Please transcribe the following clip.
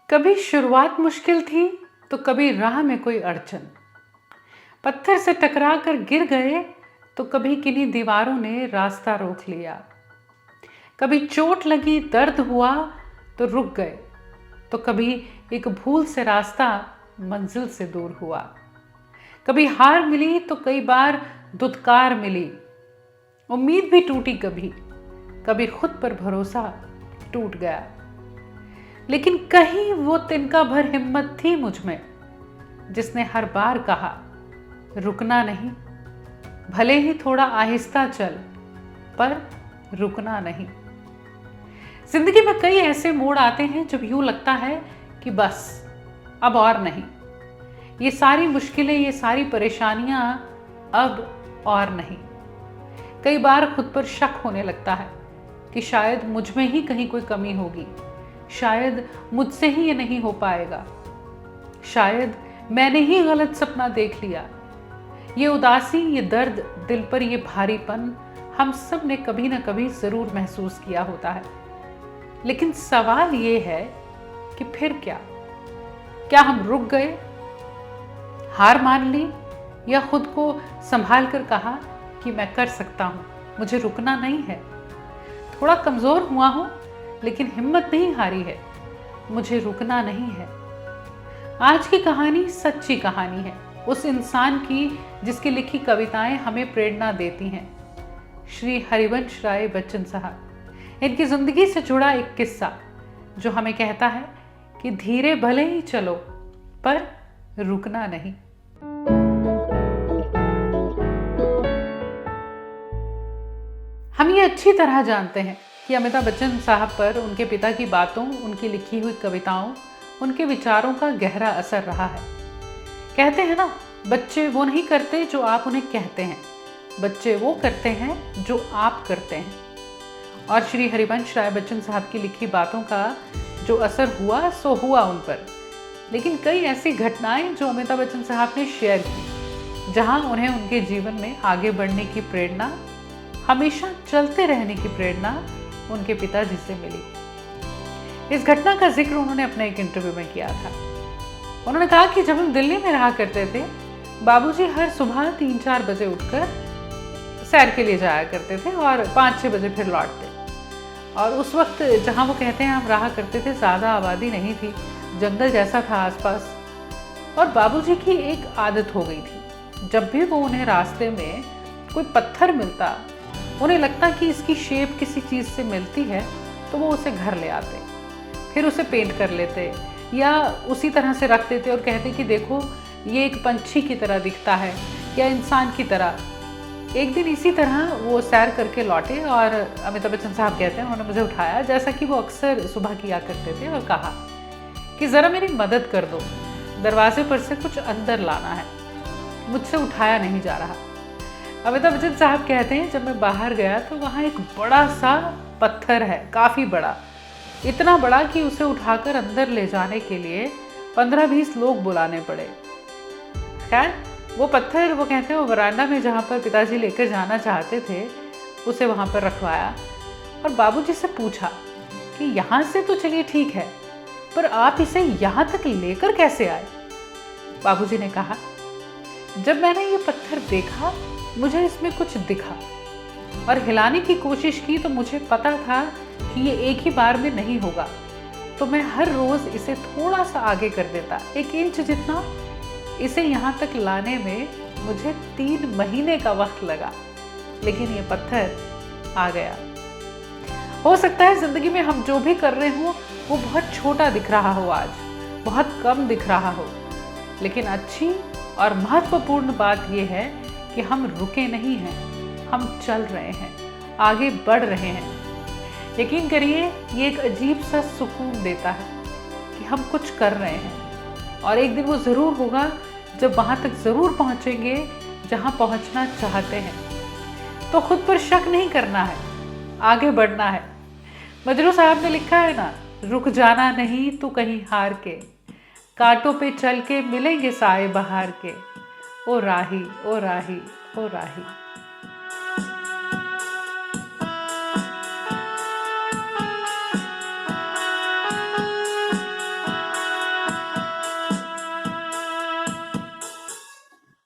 कभी शुरुआत मुश्किल थी तो कभी राह में कोई अड़चन, पत्थर से टकरा कर गिर गए तो कभी किन्हीं दीवारों ने रास्ता रोक लिया। कभी चोट लगी, दर्द हुआ तो रुक गए, तो कभी एक भूल से रास्ता मंजिल से दूर हुआ। कभी हार मिली तो कई बार धुतकार मिली, उम्मीद भी टूटी, कभी कभी खुद पर भरोसा टूट गया। लेकिन कहीं वो तिनका भर हिम्मत थी मुझ में, जिसने हर बार कहा रुकना नहीं, भले ही थोड़ा आहिस्ता चल, पर रुकना नहीं। जिंदगी में कई ऐसे मोड़ आते हैं जब यूं लगता है कि बस अब और नहीं, ये सारी मुश्किलें, ये सारी परेशानियां अब और नहीं। कई बार खुद पर शक होने लगता है कि शायद मुझ में ही कहीं कोई कमी होगी, शायद मुझसे ही ये नहीं हो पाएगा, शायद मैंने ही गलत सपना देख लिया। ये उदासी, ये दर्द, दिल पर ये भारीपन हम सब ने कभी ना कभी जरूर महसूस किया होता है। लेकिन सवाल ये है कि फिर क्या? क्या हम रुक गए, हार मान ली, या खुद को संभाल कर कहा कि मैं कर सकता हूं, मुझे रुकना नहीं है। थोड़ा कमजोर हुआ हूं लेकिन हिम्मत नहीं हारी है, मुझे रुकना नहीं है। आज की कहानी सच्ची कहानी है उस इंसान की जिसकी लिखी कविताएं हमें प्रेरणा देती हैं, श्री हरिवंश राय बच्चन साहब। इनकी जिंदगी से जुड़ा एक किस्सा जो हमें कहता है कि धीरे भले ही चलो, पर रुकना नहीं। हम ये अच्छी तरह जानते हैं कि अमिताभ बच्चन साहब पर उनके पिता की बातों, उनकी लिखी हुई कविताओं, उनके विचारों का गहरा असर रहा है। कहते हैं ना, बच्चे वो नहीं करते जो आप उन्हें कहते हैं, बच्चे वो करते हैं जो आप करते हैं। और श्री हरिवंश राय बच्चन साहब की लिखी बातों का जो असर हुआ सो हुआ उन पर। लेकिन कई ऐसी घटनाएं जो अमिताभ बच्चन साहब ने शेयर की, जहां उन्हें उनके जीवन में आगे बढ़ने की प्रेरणा, हमेशा चलते रहने की प्रेरणा उनके पिताजी से मिली। इस घटना का जिक्र उन्होंने अपने एक इंटरव्यू में किया था। उन्होंने कहा कि जब हम दिल्ली में रहा करते थे, बाबूजी हर सुबह 3-4 बजे उठकर सैर के लिए जाया करते थे और 5-6 बजे फिर लौटते। और उस वक्त जहाँ वो कहते हैं हम रहा करते थे, ज़्यादा आबादी नहीं थी, जंगल जैसा था आसपास। और बाबूजी की एक आदत हो गई थी, जब भी वो उन्हें रास्ते में कोई पत्थर मिलता, उन्हें लगता कि इसकी शेप किसी चीज़ से मिलती है, तो वो उसे घर ले आते, फिर उसे पेंट कर लेते या उसी तरह से रख देते और कहते कि देखो ये एक पंछी की तरह दिखता है या इंसान की तरह। एक दिन इसी तरह वो सैर करके लौटे और अमिताभ बच्चन साहब कहते हैं उन्होंने मुझे उठाया, जैसा कि वो अक्सर सुबह किया करते थे, और कहा कि ज़रा मेरी मदद कर दो, दरवाजे पर से कुछ अंदर लाना है, मुझसे उठाया नहीं जा रहा। अमिताभ बच्चन साहब कहते हैं जब मैं बाहर गया तो वहाँ एक बड़ा सा पत्थर है, काफ़ी बड़ा, इतना बड़ा कि उसे उठाकर अंदर ले जाने के लिए 15-20 लोग बुलाने पड़े। खैर वो पत्थर, वो कहते हैं वो वरांडा में जहाँ पर पिताजी लेकर जाना चाहते थे, उसे वहाँ पर रखवाया और बाबूजी से पूछा कि यहाँ से तो चलिए ठीक है, पर आप इसे यहाँ तक लेकर कैसे आए? बाबूजी ने कहा, जब मैंने ये पत्थर देखा मुझे इसमें कुछ दिखा और हिलाने की कोशिश की, तो मुझे पता था कि ये एक ही बार में नहीं होगा, तो मैं हर रोज इसे थोड़ा सा आगे कर देता, 1 इंच जितना। इसे यहाँ तक लाने में मुझे 3 महीने का वक्त लगा, लेकिन ये पत्थर आ गया। हो सकता है जिंदगी में हम जो भी कर रहे हो वो बहुत छोटा दिख रहा हो, आज बहुत कम दिख रहा हो, लेकिन अच्छी और महत्वपूर्ण बात यह है कि हम रुके नहीं हैं, हम चल रहे हैं, आगे बढ़ रहे हैं। यकीन करिए ये एक अजीब सा सुकून देता है कि हम कुछ कर रहे हैं, और एक दिन वो ज़रूर होगा जब वहाँ तक ज़रूर पहुँचेंगे जहाँ पहुँचना चाहते हैं। तो खुद पर शक नहीं करना है, आगे बढ़ना है। मजनू साहब ने लिखा है ना, रुक जाना नहीं तो कहीं हार के, कांटों पे चल के मिलेंगे साए बहार के, ओ राही ओ राही ओ राही।